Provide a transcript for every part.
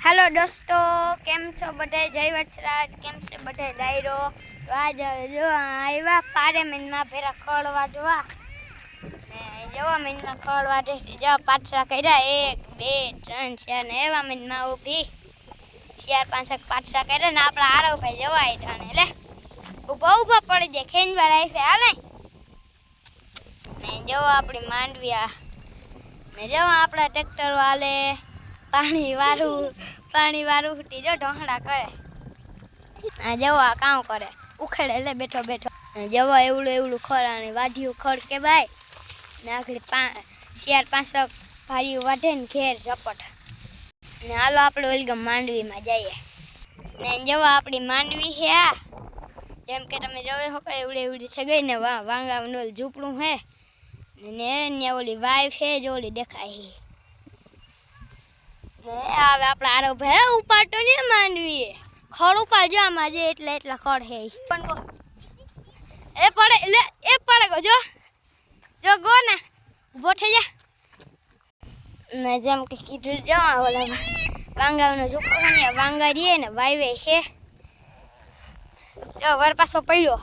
Hello दोस्तों, केम छो बधाई? जय वचराज। केम छे बधाई डायरो? तो आज जो आया पारे महीना फेरा खड़वा जोवा ने जोवा महीना खड़वा दे जो पाछा कर्या 1 2 3 4 ने एवा महीना ऊभी 4 5 पाछा कर्या ने आपड़ा आरव भाई जवाय ठाणे ले ऊभा ऊभा पड़ी जाय खेंजवा राखे हाले ने जो आपणी मांडविया ने जो आपड़ा ट्रेक्टर वाले पानी वारू उठी जो ढोंहड़ा करे आ जवा काम करे उखेड़े ले बैठो बैठो जवा एवडू खराणी वाढियो खड़ के भाई ने आखरी 4 5 भारी वाढे ने घेर झपट ने हालो आपणे ओलगम मांडवी में जाइए ने जवा आपणी मांडवी है आ जेम के तमे जोवे हो के एवडी थई गई ने वांगा नोल झूपड़ू है ने ने ओली वाइफ है जो ओली देखाय ने आवे आपड़ा आरो भाई उपाटो ने मांडवी खड़ उपाड़ आमा जे એટલે એટલા ખડ હે પણ ગો એ પડે લે એ પડે ગો જો જો ગો ને ઉભો થઈ જા ને જેમ કે કીધું જો ઓલા વાંગાનો ઝૂપડો ને વાંગા રે ને વાઈવે હે જો વર પાછો પડ્યો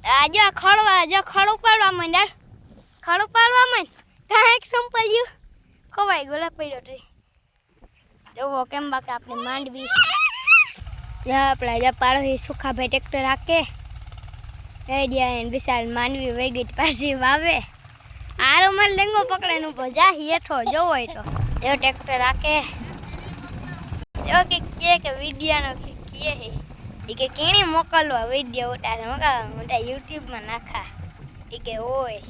આ જો ખડ ઉપાડવા માંડ ખડ ઉપાડવા માંડ કાંઈક સંપલ્યું ખવાઈ ગયો પડ્યો ટ્રી જોવો કેમ બાકી આપણે માંડવી આપણા જે પાડો એ સુખા ભાઈ ટ્રેક્ટર રાખે રેડિયા એને વિશાળ માંડવી વહી ગઈ પાછી વાવે આરો માર લેંગો પકડે નું ભજા હેઠો જોવો તો જો ટ્રેક્ટર રાખે જો કે વિડિયાનો કે હે ઈ કે કેણી મોકલવા વિડિયો ઉતારે મોટા YouTube માં નાખા ઈ કે ઓય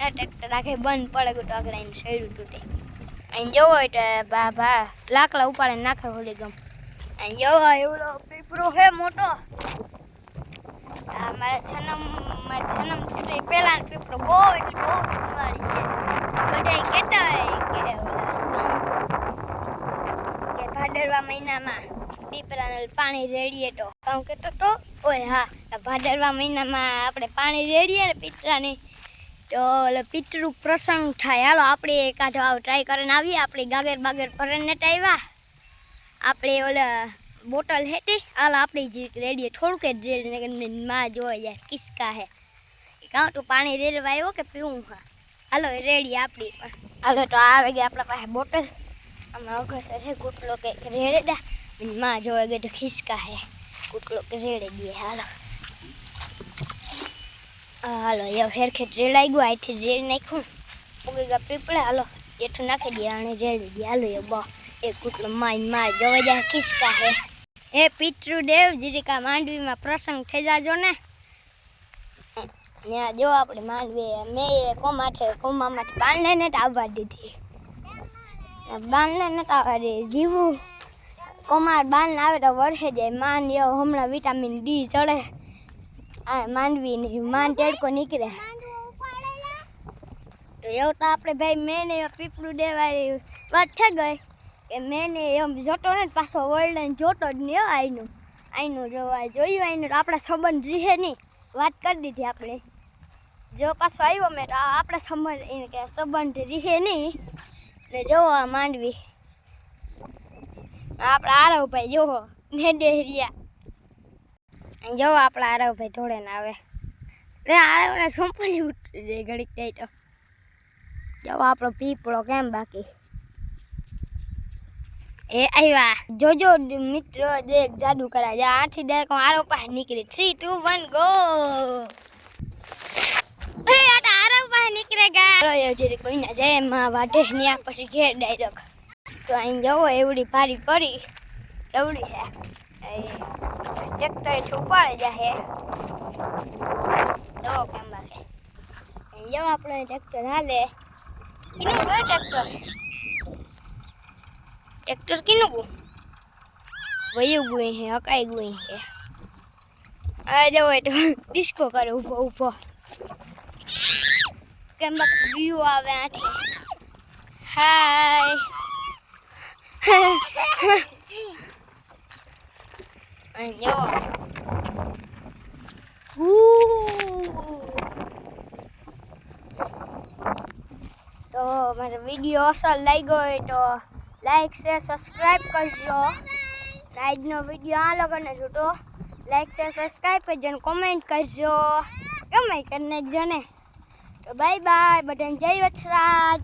આ ટ્રેક્ટર રાખે બંધ પડે ગયો ટકરાઈને શેડું તૂટે અહીં જોવો તો બા લાકડા ઉપાડે નાખે હોલી ગમ અહીં જોવો એવડો પીપરો હે મોટો આ મારા જન્મ થયો પહેલા પીપરો બહુ ચુમારી છે બધાય કહેતા હોય કે ભાદરવા મહિનામાં પીપરાને પાણી રેડીએ તો કામ કહેતો તો ઓય હા ભાદરવા મહિનામાં આપણે પાણી રેડીએ ને પીપરાની તો પિતૃ પ્રસંગ થાય હાલો આપણે કાઢો આવ ટ્રાય કરીને આવીએ આપણે ગાગર બાગર ભરને આવ્યા આપણે ઓલા બોટલ હેતી હાલો આપણી જે રેડીએ થોડુંક જ રેડી માં જોઈ યાર કિસકા હે કાં તું પાણી રેડવા આવ્યો કે પીવું હા હાલો રેડી આપણી પણ હાલો તો આવે ગયા આપણા પાસે બોટલ આમાં અઘસર છે ગુટલો કે રેડેડા માં જોઈ ગઈ તો ખિસકા હે ગુટલો કે રેડે દે હાલો હાલો યો હેરખેટ રેડાઈ ગયો આથી રેડ નાખ્યું ઉગી ગયા પીપળે હાલો એઠું નાખી દે અને રેડી દે હાલો એ બા એક કુટલો માં જોવા જાય ખિસકા હે પિતૃદેવ જીરિકા માંડવીમાં પ્રસંગ થઈ જાજો ને ત્યાં જો આપણે માંડવી મેં કોમામાંથી બાંધે ને આવવા દીધી બાંધે ને આવવા દે જીવું કોમાર બાંધ આવે તો વરસે જાય માન યો હમણાં વિટામિન ડી ચડે આ માંડવી માન ટેડકો નીકળે તો એવું તો આપણે ભાઈ મેં પીપળું દેવાય વાત થઈ ગઈ કે મેં એમ જોતો ને પાછો વર્લ્ડ જોતો જ નહીં આઈનું જોવા જોયું આઈનું આપણા સંબંધ રહે નહીં વાત કરી દીધી આપણે જો પાછો આવ્યો મેં તો આપણા સંબંધ રહે નહીં ને જોવો માંડવી આપણા આરવ ભાઈ જોવો ને ડેરિયા જો આપણા આરવ ભાઈ થોડે ને આવે એટલે આરવને સંપલી ઉઠી જાય ઘડીક જાય તો જો આપણો પીપળો કેમ બાકી એ આવ્યા જોજો મિત્રો દેખ જાદુ કરાય આથી ડાયરેક્ટ આરવ પાસે નીકળી 3 2 1 ગો એ આ આરવ પાસે નીકળે ગયા યો જે કોઈ ના જાય માં વાઢે ન્યા પછી ઘેર ડાયરેક્ટ તો અહીં જવો એવડી ભારી કરી એવડી હે ટ્રેક્ટર ઉપાડે જાહે તો કેમ બાકી જો આપણે ટ્રેક્ટર હાલે કિનું ગયો ટ્રેક્ટર કિનું ગયું વયું ગયું હે હકાઈ ગયું હે આ જવો તો ડિસ્કો કરે ઊભો કેમ બાકી વ્યૂ આવે આથી હાય જો તો મારો વિડીયો અસર લાગ્યો હોય તો લાઈક શેર સબસ્ક્રાઈબ કરજો. આજનો વિડીયો આ લોકોને જોતો લાઈક શેર સબસ્ક્રાઈબ કરજો અને કોમેન્ટ કરજો. ગમે કરી નાખજો ને. તો બાય બાય બધાને જય વછરાજ.